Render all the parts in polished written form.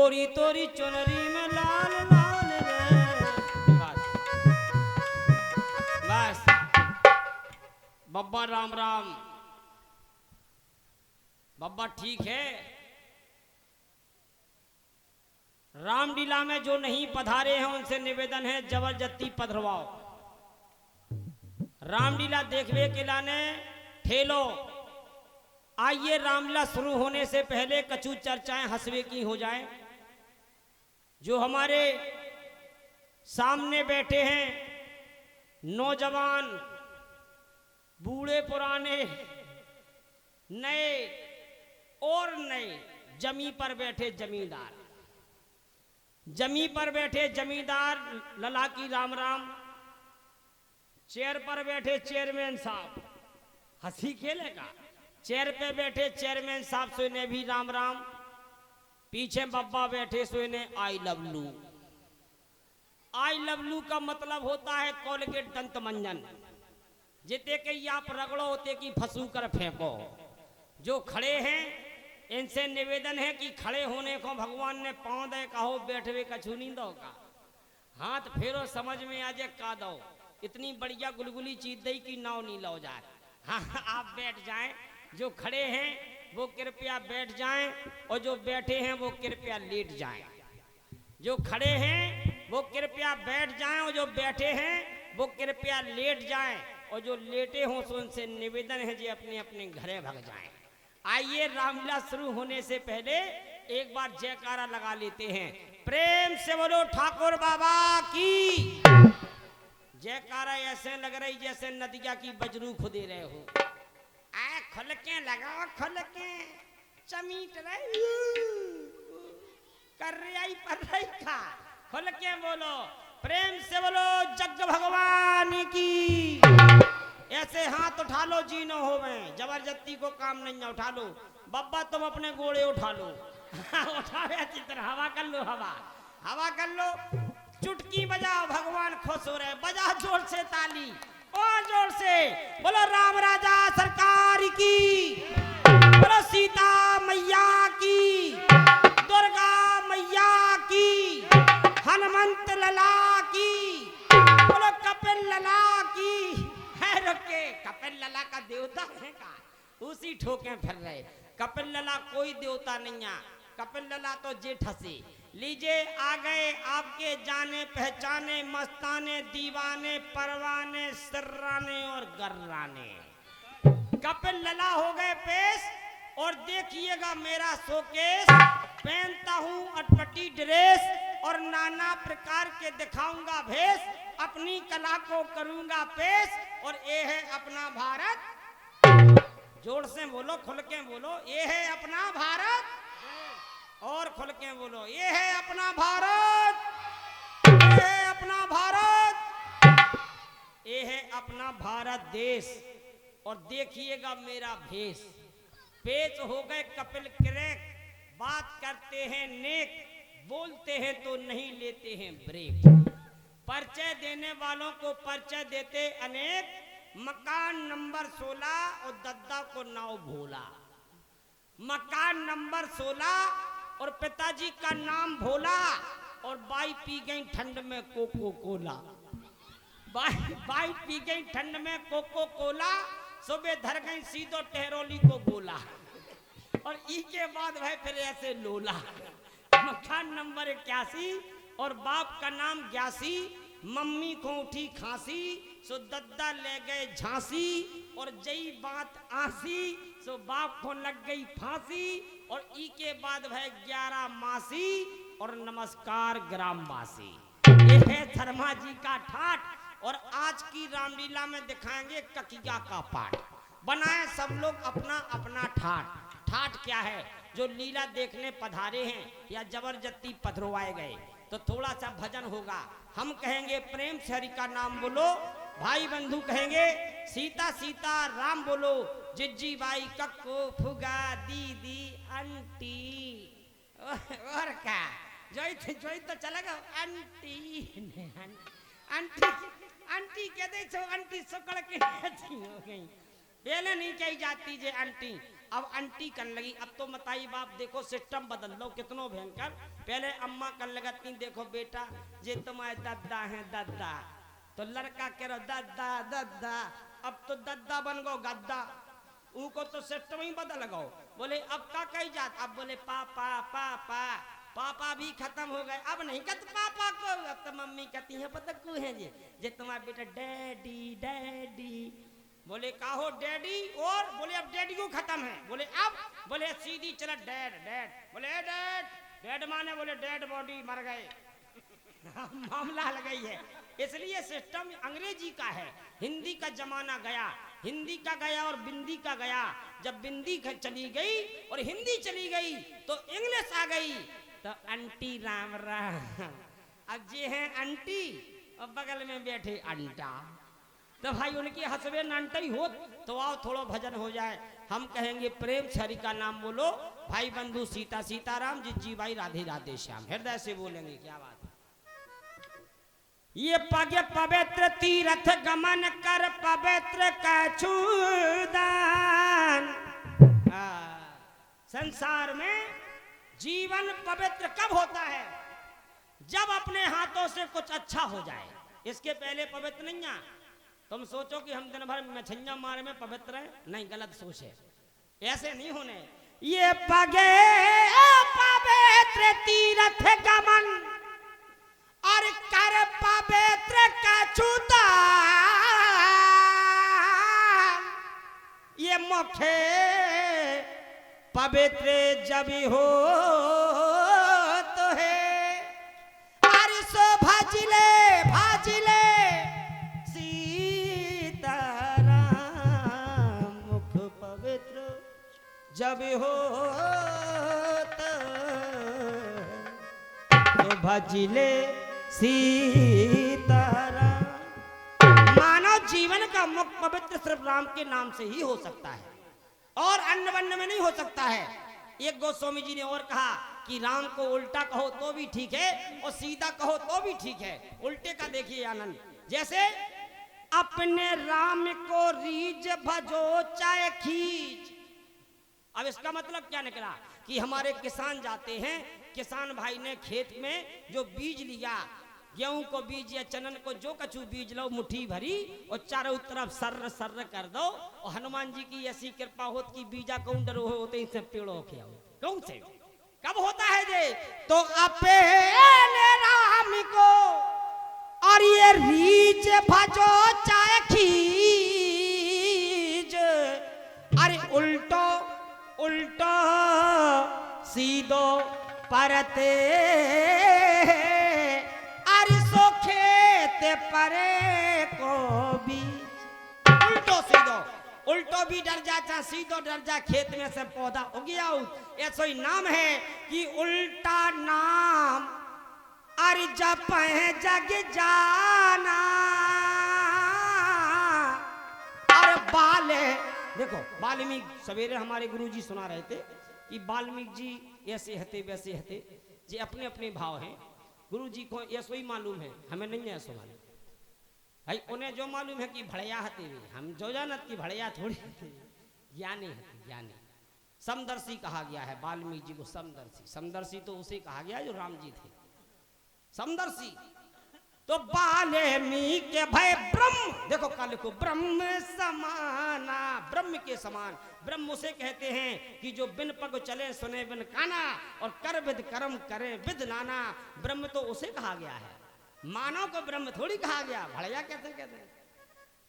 गोरी तोरी चुनरी में लाल लाल रे। बस बब्बा राम राम। बब्बा ठीक है। रामलीला में जो नहीं पधारे हैं उनसे निवेदन है जबरदस्ती पधरवाओ। रामलीला देखने के लाने ठेलो। आइए रामलीला शुरू होने से पहले कछु चर्चाएं हंसवे की हो जाए। जो हमारे सामने बैठे हैं नौजवान बूढ़े पुराने नए और नए जमी पर बैठे जमींदार, जमी पर बैठे जमींदार लला की राम राम। चेयर पर बैठे चेयरमैन साहब, हंसी खेलेगा। चेयर पे बैठे चेयरमैन साहब सो ने भी राम राम। पीछे बब्बा बैठे सो ने आई लव लू। आई लव लू का मतलब होता है कोलगेट दंत मंजन। जिते कि आप रगड़ो होते कि फंसू कर फेंको। जो खड़े हैं इनसे निवेदन है कि खड़े होने को भगवान ने पाँव दे कहो, बैठवे कछु नहीं दो का। हाथ फेरो समझ में आ जाए का दो। इतनी बढ़िया गुलगुली चीज दई कि नाव नहीं लो जाए। हाँ आप बैठ जाएं। जो खड़े हैं वो कृपया बैठ जाएं और जो बैठे हैं वो कृपया लेट जाएं। जो खड़े हैं वो कृपया बैठ जाएं और जो बैठे हैं वो कृपया लेट जाएं। और जो लेटे हों तो उनसे निवेदन है जो अपने अपने घरे भाग जाएं। आइए रामलीला शुरू होने से पहले एक बार जयकारा लगा लेते हैं। प्रेम से बोलो ठाकुर बाबा की। जयकारा ऐसे लग रही जैसे नदिया की बजरू खुदे रहे हो। आए खुलके लगाओ, खुलके चमीट रही कर रही पर रही खा। खुलके बोलो, प्रेम से बोलो जग भगवान की। ऐसे हाथ उठा लो जी न होवे, जबरदस्ती को काम नहीं है। उठा लो बब्बा, तुम अपने गोड़े उठा लो। उठावे चित्र हवा कर लो, हवा हवा कर लो। चुटकी बजाओ, भगवान खुश हो रहे। बजा जोर से ताली और जोर से बोलो राम राजा सरकार की। बोलो सीता मैया की, दुर्गा मैया की, हनुमंत लला की, बोलो कपिल लला की। है रुके, कपिल लला का देवता है का? उसी ठोके फिर रहे। कपिल लला कोई देवता नहीं है। कपिल लला तो जेठ हसी। लीजिए आ गए आपके जाने पहचाने मस्ताने दीवाने परवाने सर्राने और गर्राने। कपिल लला हो गए पेश। और देखिएगा मेरा शोकेस। पहनता हूँ अटपटी ड्रेस और नाना प्रकार के दिखाऊंगा भेष। अपनी कला को करूंगा पेश और ये है अपना भारत। जोर से बोलो, खुल के बोलो, ये है अपना भारत। और खुल के बोलो, ये है अपना भारत, ये है अपना भारत, ये है अपना भारत देश। और देखिएगा मेरा भेष। पेच हो गए कपिल क्रैक। बात करते हैं नेक, बोलते हैं तो नहीं लेते हैं ब्रेक। परिचय देने वालों को परिचय देते अनेक। मकान नंबर 16 और दद्दा को नाव भोला। मकान नंबर 16 और पिताजी का नाम भोला। और बाई पी गई ठंड में कोको कोला। बाई पी गई ठंड में कोको कोला। सुबह धर गई सीधो टहरोली को गोला। और ई के बाद भाई फिर ऐसे लोला। मकान नंबर 81 और बाप का नाम ग्यासी। मम्मी को उठी खांसी सो दद्दा ले गए झांसी। और जई बात आसी सो बाप को लग गई फांसी। और ई के बाद भाई 11 मासी और नमस्कार ग्रामवासी। ये है शर्मा जी का ठाठ। और आज की रामलीला में दिखाएंगे ककिया का पाठ। बनाए सब लोग अपना अपना ठाठ। ठाठ क्या है? जो लीला देखने पधारे हैं या जबरदस्ती पधरवाए गए। तो थोड़ा सा भजन होगा। हम कहेंगे प्रेम से हरि का नाम बोलो। भाई बंधु कहेंगे सीता सीता राम बोलो। जिज्जी बाई कक्को फुगा दीदी आंटी। और क्या जोई तो चलेगा आंटी। आंटी आंटी कह दे छो, आंटी सुकड़ के हो गई। पहले नहीं कही जाती जे आंटी। अब आंटी करने लगी। अब तो मताई बाप देखो सिस्टम बदल लो कितनो भयंकर। पहले अम्मा कर लगती देखो बेटा ये तुम्हारे दादा है दादा, तो लड़का कह रहा दादा दादा, अब तो दादा बन गो गद्दा। उनको तो सिस्टम ही बदल गो। बोले अब का कही जात, अब बोले पापा पापा, पापा भी खत्म हो गए। अब नहीं कहते पापा को, अब तो मम्मी कहती है पता क्यों है जे तुम्हारा बेटा डैडी डैडी। बोले का हो डैडी, और बोले अब डैडी क्यों खत्म है, बोले अब, बोले सीधी चला डैड डैड, बोले डैड डैड माने बोले डेड बॉडी मर गए। मामला लग गई है। इसलिए सिस्टम अंग्रेजी का है, हिंदी का जमाना गया, हिंदी का गया और बिंदी का गया। जब बिंदी चली गई और हिंदी चली गई तो इंग्लिश आ गई, तो आंटी राम राम। अब ये है आंटी और बगल में बैठे अंटा, तो भाई उनकी हसबे नंटा ही हो। तो आओ थोड़ा भजन हो जाए। हम कहेंगे प्रेम छरी का नाम बोलो, भाई बंधु सीता सीताराम, जिज्जी भाई राधे राधे श्याम, हृदय से बोलेंगे। क्या बात है। ये पगे पवित्र तीर्थ गमन कर पवित्र कछुदान। संसार में जीवन पवित्र कब होता है, जब अपने हाथों से कुछ अच्छा हो जाए। इसके पहले पवित्र नहीं है। तुम सोचो कि हम दिन भर मछलियां मारे में पवित्र है, नहीं, गलत सोच है, ऐसे नहीं होने। ये पगे पवित्र तीर्थ गमन और कर पवित्र कछुदान, ये मुखे पवित्र जब हो तो है। अरे सो भाजिले भाजिले जब हो तो भजिले सीताराम। मानव जीवन का मुख्य पवित्र सिर्फ राम के नाम से ही हो सकता है, और अन्न वन्न में नहीं हो सकता है। एक गोस्वामी जी ने और कहा कि राम को उल्टा कहो तो भी ठीक है और सीधा कहो तो भी ठीक है। उल्टे का देखिए आनंद, जैसे अपने राम को रीझ भजो चाहे खींच। अब इसका मतलब क्या निकला कि हमारे किसान जाते हैं, किसान भाई ने खेत में जो बीज लिया, गेहूं को बीज या चनन को जो कछु बीज लो, मुट्ठी भरी और चारों तरफ सर्र सर्र कर दो, और हनुमान जी की ऐसी कृपा होती कि बीजा कौंडर होते ही से पेड़ों के कौन से कब होता है जे, तो अपने राम को और ये रीच भजो चाहे खींच। अरे उल्टो उल्टो सीधो परते, अरे सो खेत परे को बीज। उल्टो सीधो, उल्टो भी डर जा चाहे सीधो डर जा, खेत में से पौधा उग गया। ऐसा ही नाम है कि उल्टा नाम अरे जप है जग जाना। और बाले देखो, वाल्मीकि सवेरे हमारे गुरुजी सुना रहे थे कि वाल्मीकि जी ऐसे हते वैसे हते, जे अपने अपने भाव हैं। गुरुजी को ऐसा ही मालूम है, हमें नहीं है ऐसा मालूम भाई। उन्हें जो मालूम है कि भड़ैया हते हुए, हम जो जानत की भड़ैया थोड़ी ज्ञानी हते, ज्ञानी। समदर्शी कहा गया है वाल्मीकि जी को, समदर्शी। समदर्शी तो उसे कहा गया जो राम जी थे, समदर्शी। तो वाल्मीकि के भय ब्रह्म, देखो काल को ब्रह्म समाना, ब्रह्म के समान। ब्रह्म उसे कहते हैं कि जो बिन पग चले सुने बिन काना, और कर विद कर्म करे विद नाना। ब्रह्म तो उसे कहा गया है, मानव को ब्रह्म थोड़ी कहा गया। भड़ैया कहते हैं,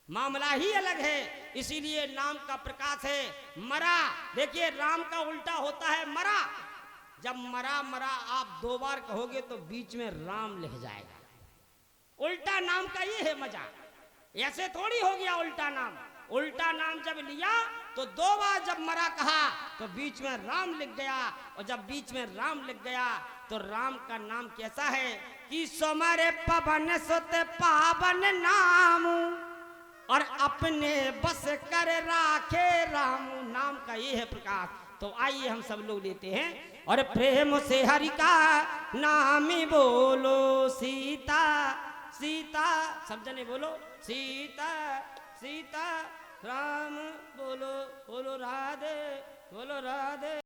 मामला ही अलग है। इसीलिए नाम का प्रकाश है मरा। देखिए राम का उल्टा होता है मरा। जब मरा मरा आप दो बार कहोगे तो बीच में राम लिख जाएगा। उल्टा नाम का ये है मजा, ऐसे थोड़ी हो गया उल्टा नाम। उल्टा नाम जब लिया तो दो बार जब मरा कहा तो बीच में राम लिख गया, और जब बीच में राम लिख गया तो राम का नाम कैसा है कि सोमरे पवन सुत पावन नाम, और अपने बस कर राखे राम। नाम का ये है प्रकाश। तो आइए हम सब लोग लेते हैं, और प्रेम से हरि का नाम बोलो सीता सीता, सब जने बोलो सीता सीता राम, बोलो बोलो राधे बोलो राधे।